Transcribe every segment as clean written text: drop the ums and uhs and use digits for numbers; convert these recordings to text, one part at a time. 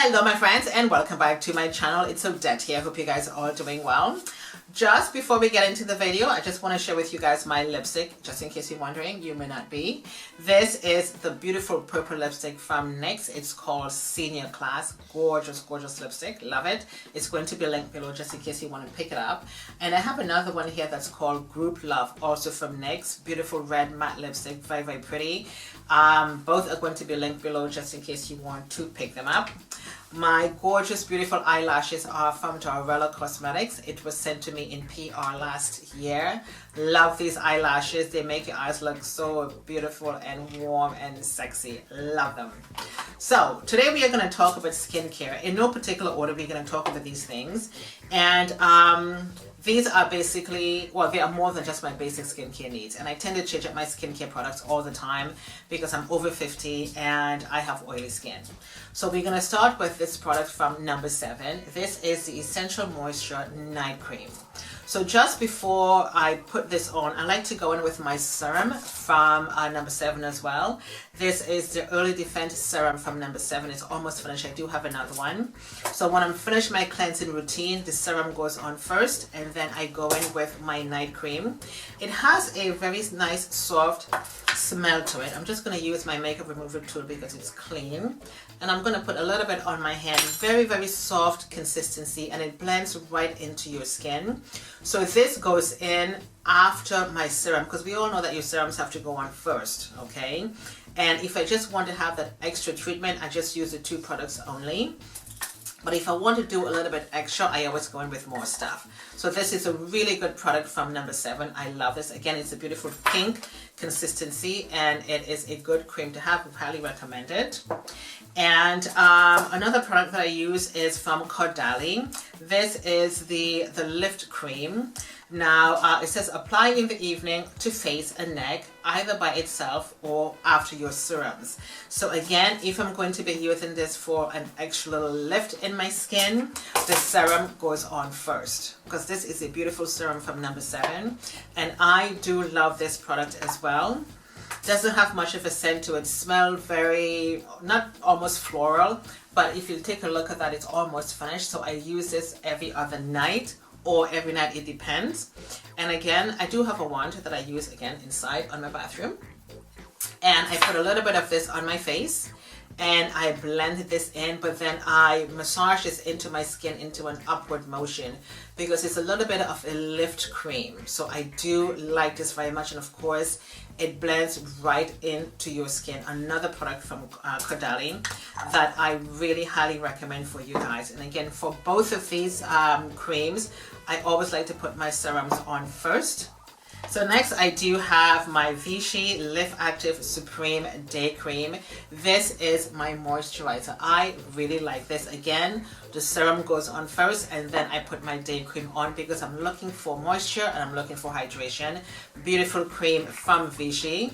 Hello my friends and welcome back to my channel. It's Odette here. I hope you guys are all doing well. Just before we get into the video, I just want to share with you guys my lipstick, just in case you're wondering, you may not be. This is the beautiful purple lipstick from NYX. It's called Senior Class. Gorgeous, gorgeous lipstick. Love it. It's going to be linked below just in case you want to pick it up. And I have another one here that's called Group Love, also from NYX. Beautiful red matte lipstick, very, very pretty. Both are going to be linked below just in case you want to pick them up. My gorgeous, beautiful eyelashes are from Dorella Cosmetics. It was sent to me in PR last year. Love these eyelashes. They make your eyes look so beautiful and warm and sexy. Love them. So today we are going to talk about skincare. In no particular order, we're going to talk about these things. And these are basically, well, they are more than just my basic skincare needs. And I tend to change up my skincare products all the time because I'm over 50 and I have oily skin. So we're going to start with this product from number 7. This is the Essential Moisture Night Cream. So just before I put this on, I like to go in with my serum from number 7 as well. This is the Early Defense Serum from number 7. It's almost finished. I do have another one. So when I'm finished my cleansing routine, the serum goes on first and then I go in with my night cream. It has a very nice soft smell to it. I'm just going to use my makeup remover tool because it's clean. And I'm going to put a little bit on my hand. Very, very soft consistency and it blends right into your skin. So this goes in after my serum because we all know that your serums have to go on first, okay? And if I just want to have that extra treatment, I just use the 2 products only. But if I want to do a little bit extra, I always go in with more stuff. So this is a really good product from number 7. I love this. Again, it's a beautiful pink consistency and it is a good cream to have. I highly recommend it. And another product that I use is from Colleen. This is the Lift Cream. Now, it says apply in the evening to face and neck, either by itself or after your serums. So again, if I'm going to be using this for an extra little lift in my skin, the serum goes on first. Because this is a beautiful serum from number 7. And I do love this product as well. Doesn't have much of a scent to it. Smell very, not almost floral, but if you take a look at that, it's almost finished. So I use this every other night or every night, it depends. And again, I do have a wand that I use again inside on my bathroom. And I put a little bit of this on my face and I blend this in, but then I massage this into my skin into an upward motion because it's a little bit of a lift cream. So I do like this very much, and of course it blends right into your skin. Another product from Colleen that I really highly recommend for you guys. And again, for both of these creams, I always like to put my serums on first. So next I do have my Vichy Liftactive Supreme Day Cream. This is my moisturizer. I really like this. Again, the serum goes on first and then I put my day cream on because I'm looking for moisture and I'm looking for hydration. Beautiful cream from Vichy.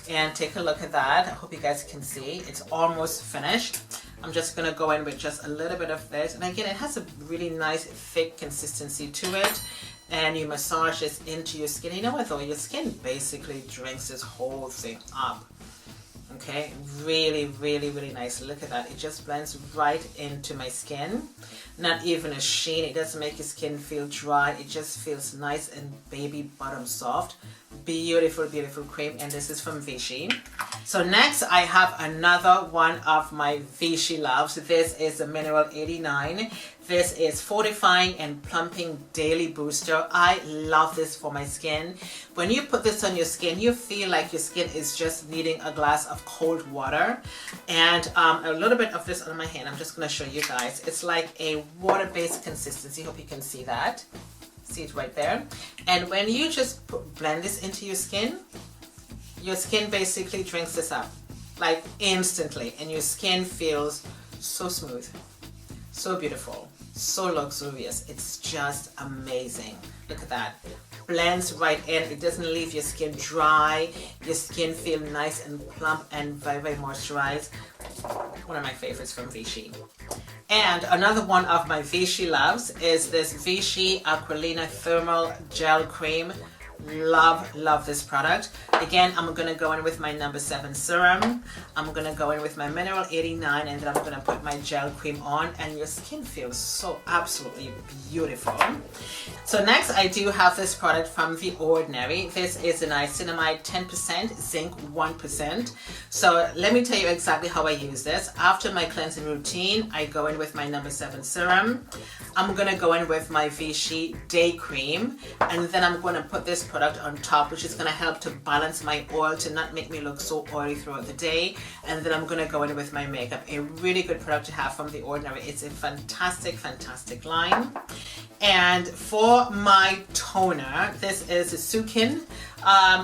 And take a look at that. I hope you guys can see. It's almost finished. I'm just going to go in with just a little bit of this. And again, it has a really nice thick consistency to it. And you massage this into your skin. You know what though? Your skin basically drinks this whole thing up. Okay, really, really, really nice. Look at that. It just blends right into my skin. Not even a sheen. It doesn't make your skin feel dry. It just feels nice and baby bottom soft. Beautiful, beautiful cream. And this is from Vichy. So next I have another one of my Vichy loves. This is the Mineral 89. This is Fortifying and Plumping Daily Booster. I love this for my skin. When you put this on your skin, you feel like your skin is just needing a glass of cold water. And a little bit of this on my hand. I'm just going to show you guys. It's like a water-based consistency. Hope you can see that. See it right there. And when you just blend this into your skin basically drinks this up like instantly, and your skin feels so smooth, so beautiful, so luxurious. It's just amazing. Look at that. Blends right in. It doesn't leave your skin dry. Your skin feels nice and plump and very, very moisturized. One of my favorites from Vichy. And another one of my Vichy loves is this Vichy Aqualia Thermal Gel Cream. love this product. Again, I'm going to go in with my number 7 serum. I'm going to go in with my mineral 89, and then I'm going to put my gel cream on, and your skin feels so absolutely beautiful. So next I do have this product from The Ordinary. This is a niacinamide 10%, zinc 1%. So let me tell you exactly how I use this. After my cleansing routine, I go in with my number 7 serum. I'm going to go in with my Vichy day cream, and then I'm going to put this product on top, which is going to help to balance my oil, to not make me look so oily throughout the day. And then I'm going to go in with my makeup. A really good product to have from The Ordinary. It's a fantastic line. And for my toner, this is a Sukin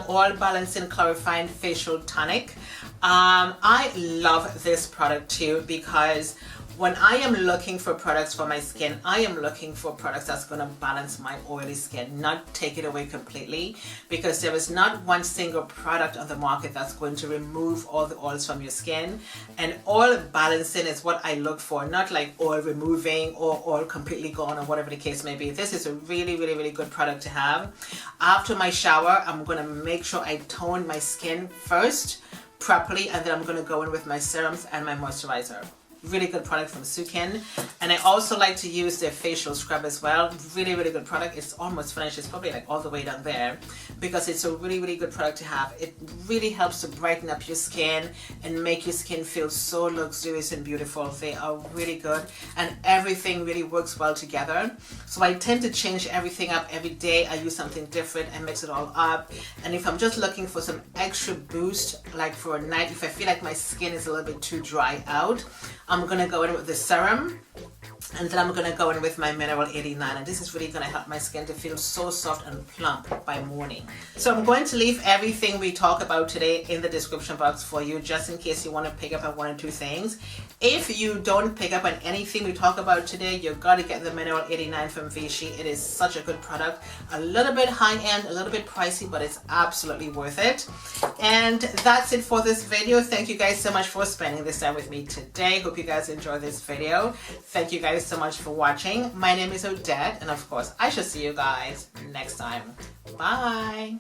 oil balancing clarifying facial tonic. I love this product too, because when I am looking for products for my skin, I am looking for products that's going to balance my oily skin, not take it away completely, because there is not one single product on the market that's going to remove all the oils from your skin. And oil balancing is what I look for, not like oil removing or oil completely gone or whatever the case may be. This is a really good product to have. After my shower, I'm going to make sure I tone my skin first properly, and then I'm going to go in with my serums and my moisturizer. Really good product from Sukin. And I also like to use their facial scrub as well. Really good product. It's almost finished. It's probably like all the way down there, because it's a really good product to have. It really helps to brighten up your skin and make your skin feel so luxurious and beautiful. They are really good, and everything really works well together. So I tend to change everything up every day. I use something different and mix it all up. And if I'm just looking for some extra boost, like for a night, if I feel like my skin is a little bit too dry out, I'm going to go in with the serum, and then I'm going to go in with my mineral 89, and this is really going to help my skin to feel so soft and plump by morning. So I'm going to leave everything we talk about today in the description box for you, just in case you want to pick up on one or two things. If you don't pick up on anything we talk about today, you've got to get the mineral 89 from Vichy. It is such a good product. A little bit high end, a little bit pricey, but it's absolutely worth it. And that's it for this video. Thank you guys so much for spending this time with me today. Hope you guys enjoyed this video. Thank you guys so much for watching. My name is Odette, and of course I shall see you guys next time. Bye.